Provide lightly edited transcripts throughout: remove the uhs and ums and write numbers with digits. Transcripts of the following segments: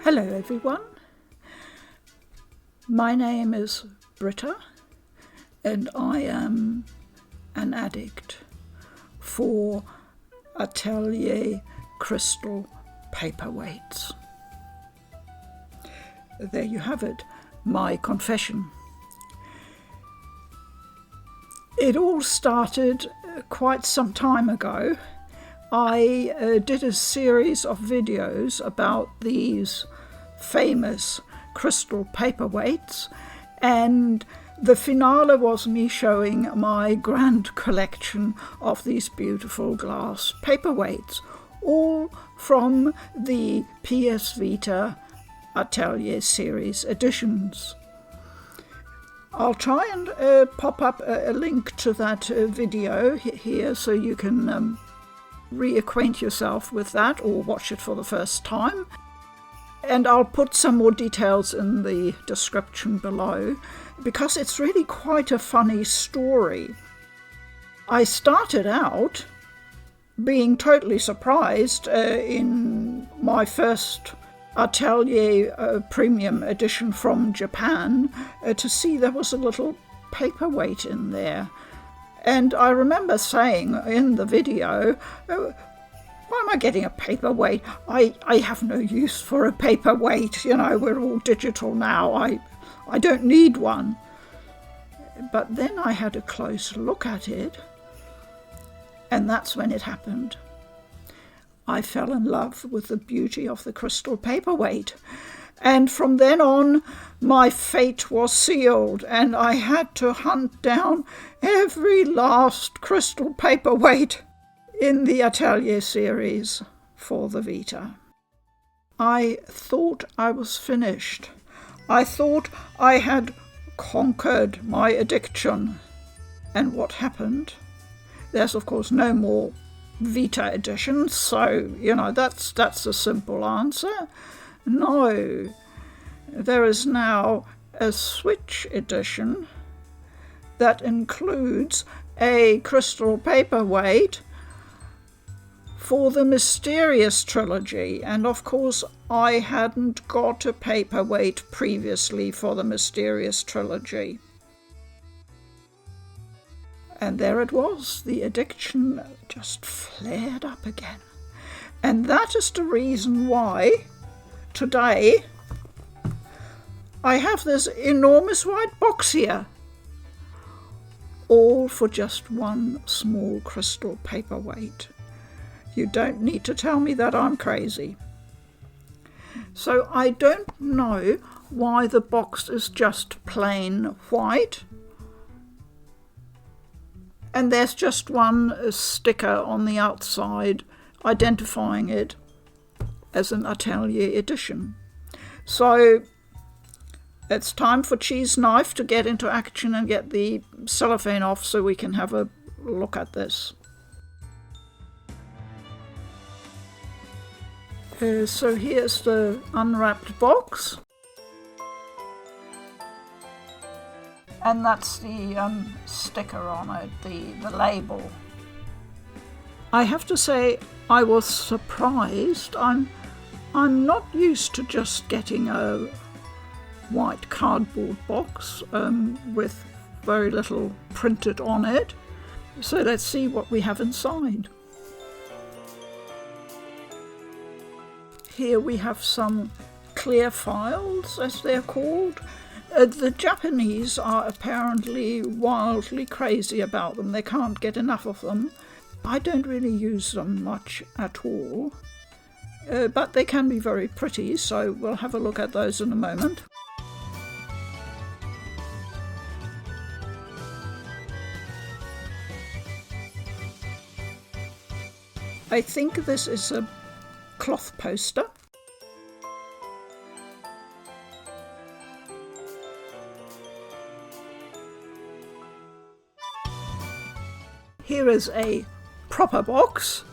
Hello everyone, my name is Britta and I am an addict for Atelier Crystal Paperweights. There you have it, my confession. It all started quite some time ago. I did a series of videos about these famous crystal paperweights, and the finale was me showing my grand collection of these beautiful glass paperweights, all from the PS Vita Atelier series editions. I'll try and pop up a link to that video here so you can reacquaint yourself with that or watch it for the first time. And I'll put some more details in the description below because it's really quite a funny story. I started out being totally surprised in my first Atelier Premium edition from Japan to see there was a little paperweight in there. And I remember saying in the video, why am I getting a paperweight? I have no use for a paperweight. You know, we're all digital now. I don't need one. But then I had a close look at it, and that's when it happened. I fell in love with the beauty of the crystal paperweight. And from then on, my fate was sealed, and I had to hunt down every last crystal paperweight in the Atelier series for the Vita. I thought I was finished. I thought I had conquered my addiction. And what happened? There's of course no more Vita editions, so you know that's a simple answer. No, there is now a Switch edition that includes a crystal paperweight for the Mysterious Trilogy, and of course I hadn't got a paperweight previously for the Mysterious Trilogy. And there it was, the addiction just flared up again. And that is the reason why today I have this enormous white box here, all for just one small crystal paperweight. You don't need to tell me that I'm crazy. So I don't know why the box is just plain white. And there's just one sticker on the outside identifying it as an Atelier edition. So it's time for Cheese Knife to get into action and get the cellophane off so we can have a look at this. So here's the unwrapped box. And that's the sticker on it, the label. I have to say I was surprised. I'm not used to just getting a white cardboard box with very little printed on it. So let's see what we have inside. Here we have some clear files, as they're called. The Japanese are apparently wildly crazy about them. They can't get enough of them. I don't really use them much at all, but they can be very pretty, so we'll have a look at those in a moment. I think this is a cloth poster. Here is a proper box.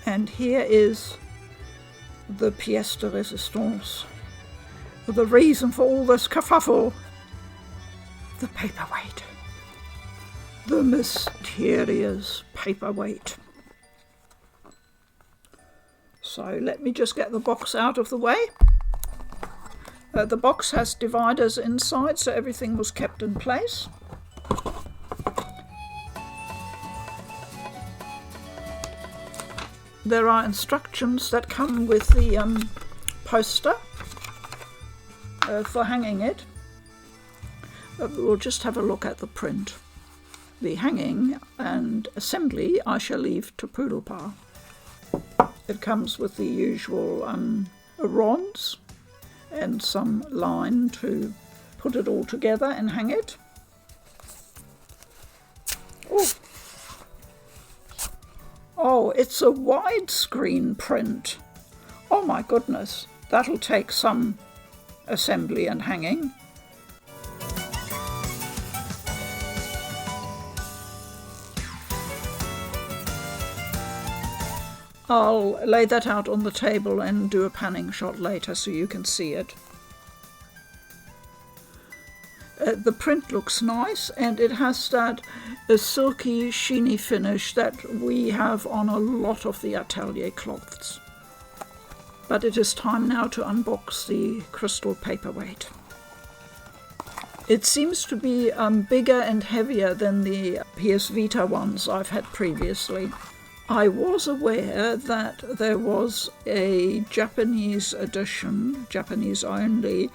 And here is the pièce de résistance, the reason for all this kerfuffle, the paperweight. the Mysterious Paperweight. So let me just get the box out of the way. The box has dividers inside, so everything was kept in place. There are instructions that come with the poster for hanging it. We'll just have a look at the print. The hanging and assembly I shall leave to Poodlepa. It comes with the usual rods and some line to put it all together and hang it. Oh, it's a widescreen print. Oh my goodness, that'll take some assembly and hanging. I'll lay that out on the table and do a panning shot later so you can see it. The print looks nice, and it has that silky, sheeny finish that we have on a lot of the Atelier cloths. But it is time now to unbox the crystal paperweight. It seems to be bigger and heavier than the PS Vita ones I've had previously. I was aware that there was a Japanese edition, Japanese only,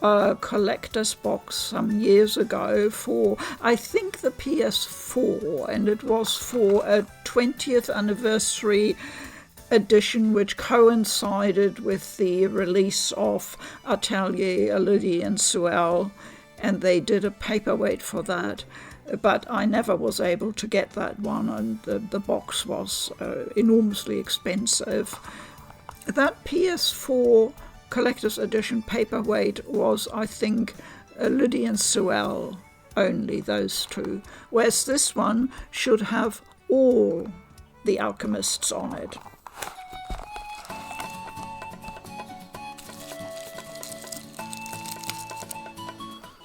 collector's box some years ago for, I think, the PS4, and it was for a 20th anniversary edition which coincided with the release of Atelier, Logy and Shallie, and they did a paperweight for that. But I never was able to get that one, and the box was enormously expensive. That PS4 collector's edition paperweight was, I think, Logy and Shallie only, those two, whereas this one should have all the alchemists on it.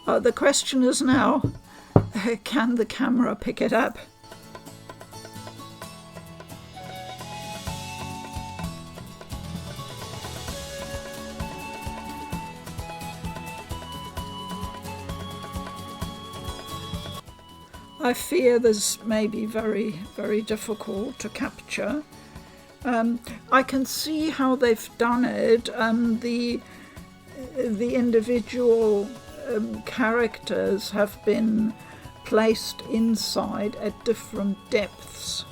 The question is now, can the camera pick it up? I fear this may be very, very difficult to capture. I can see how they've done it. The individual characters have been placed inside at different depths,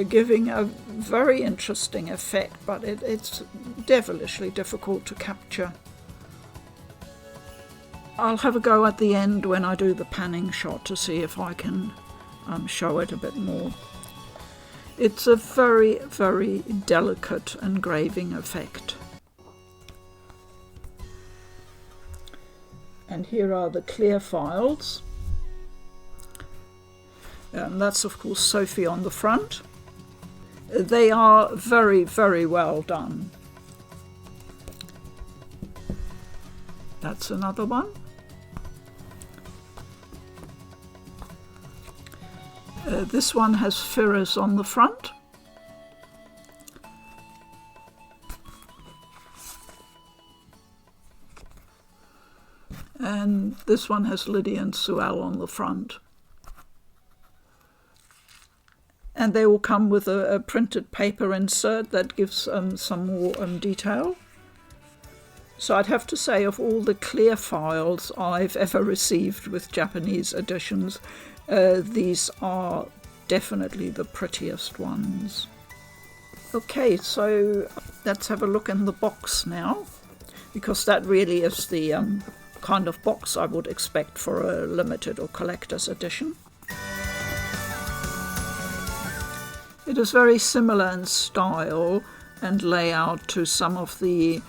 giving a very interesting effect, but it's devilishly difficult to capture. I'll have a go at the end when I do the panning shot to see if I can show it a bit more. It's a very, very delicate engraving effect. And here are the clear files. That's of course Sophie on the front. They are very, very well done. That's another one. This one has Ferris on the front. And this one has Logy and Shallie on the front. And they will come with a printed paper insert that gives some more detail. So I'd have to say, of all the clear files I've ever received with Japanese editions, these are definitely the prettiest ones. Okay, so let's have a look in the box now, because that really is the kind of box I would expect for a limited or collector's edition. It is very similar in style and layout to some of the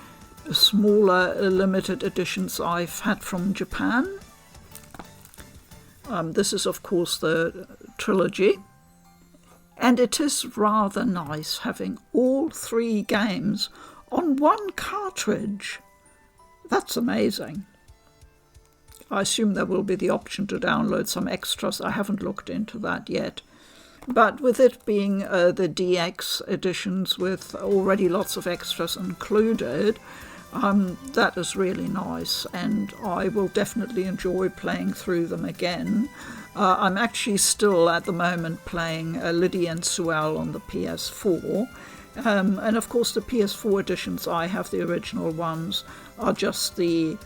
smaller limited editions I've had from Japan. This is of course the trilogy, and it is rather nice having all 3 games on one cartridge. That's amazing. I assume there will be the option to download some extras. I haven't looked into that yet. But with it being the DX editions with already lots of extras included, that is really nice, and I will definitely enjoy playing through them again. I'm actually still at the moment playing Logy and Suelle on the PS4, and of course the PS4 editions, I have the original ones, are just the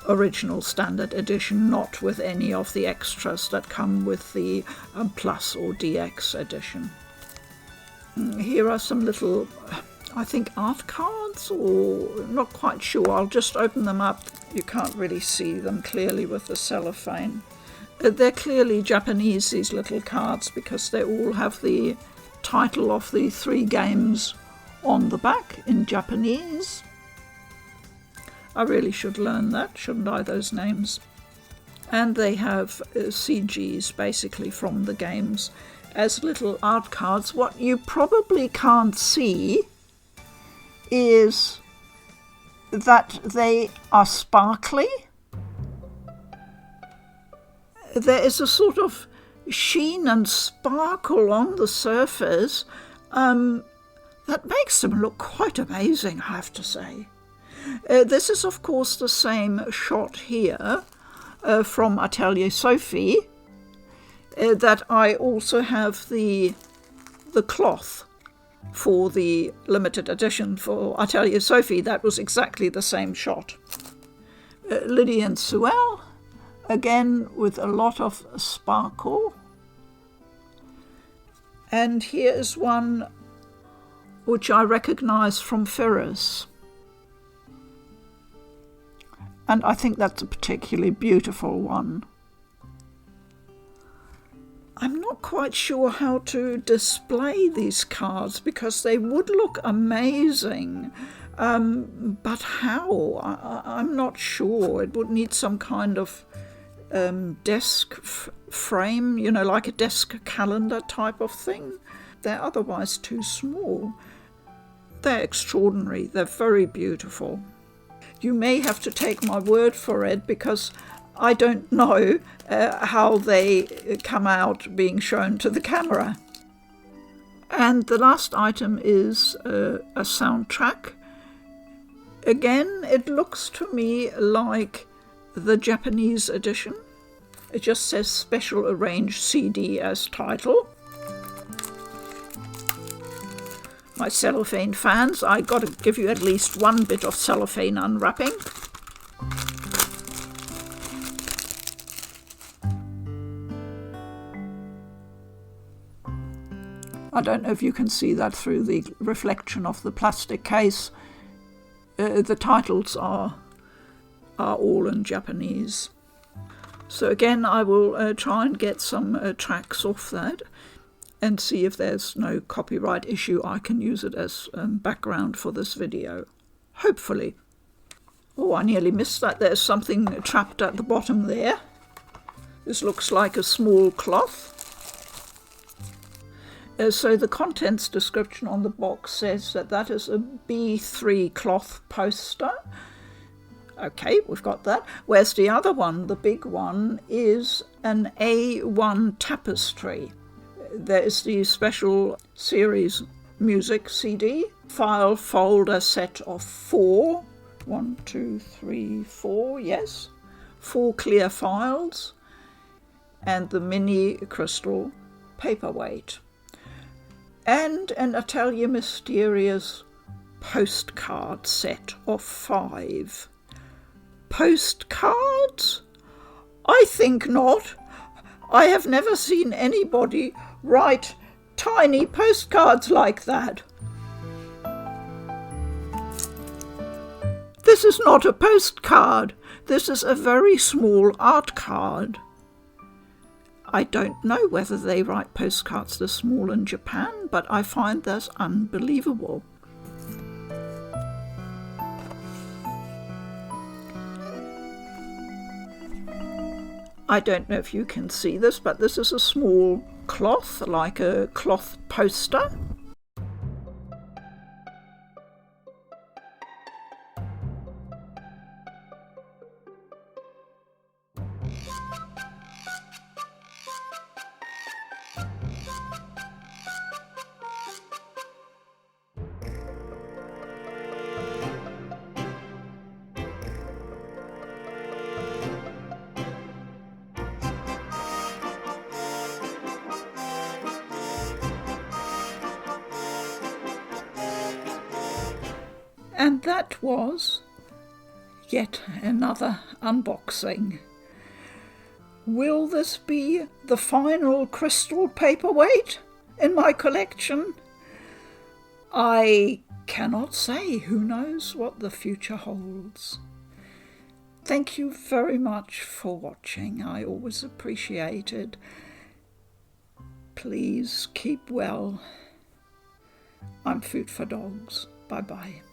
original standard edition, not with any of the extras that come with the Plus or DX edition. Here are some little, I think, art cards, or not quite sure. I'll just open them up. You can't really see them clearly with the cellophane. They're clearly Japanese, these little cards, because they all have the title of the 3 games on the back in Japanese. I really should learn that, shouldn't I, those names? And they have CGs basically from the games as little art cards. What you probably can't see is that they are sparkly. There is a sort of sheen and sparkle on the surface that makes them look quite amazing, I have to say. This is, of course, the same shot here from Atelier Sophie, that I also have the cloth for the limited edition for Atelier Sophie. That was exactly the same shot. Logy and Suelle, again with a lot of sparkle. And here is one which I recognise from Ferris. And I think that's a particularly beautiful one. I'm not quite sure how to display these cards because they would look amazing, but how? I'm not sure. It would need some kind of desk frame, you know, like a desk calendar type of thing. They're otherwise too small. They're extraordinary. They're very beautiful. You may have to take my word for it, because I don't know how they come out being shown to the camera. And the last item is a soundtrack. Again, it looks to me like the Japanese edition. It just says Special Arranged CD as title. My cellophane fans, I got to give you at least one bit of cellophane unwrapping. I don't know if you can see that through the reflection of the plastic case. The titles are all in Japanese. So again, I will try and get some tracks off that and see if there's no copyright issue. I can use it as background for this video, hopefully. Oh, I nearly missed that. There's something trapped at the bottom there. This looks like a small cloth. So the contents description on the box says that is a B3 cloth poster. Okay, we've got that. Whereas the other one, the big one, is an A1 tapestry. There is the special series music CD, file folder set of 4. 1, 2, 3, 4, yes. 4 clear files. And the mini crystal paperweight. And an Atelier Mysterious postcard set of 5. Postcards? I think not. I have never seen anybody write tiny postcards like that. This is not a postcard. This is a very small art card. I don't know whether they write postcards this small in Japan, but I find this unbelievable. I don't know if you can see this, but this is a small cloth, like a cloth poster. And that was yet another unboxing. Will this be the final crystal paperweight in my collection? I cannot say. Who knows what the future holds. Thank you very much for watching. I always appreciate it. Please keep well. I'm Food for Dogs. Bye-bye.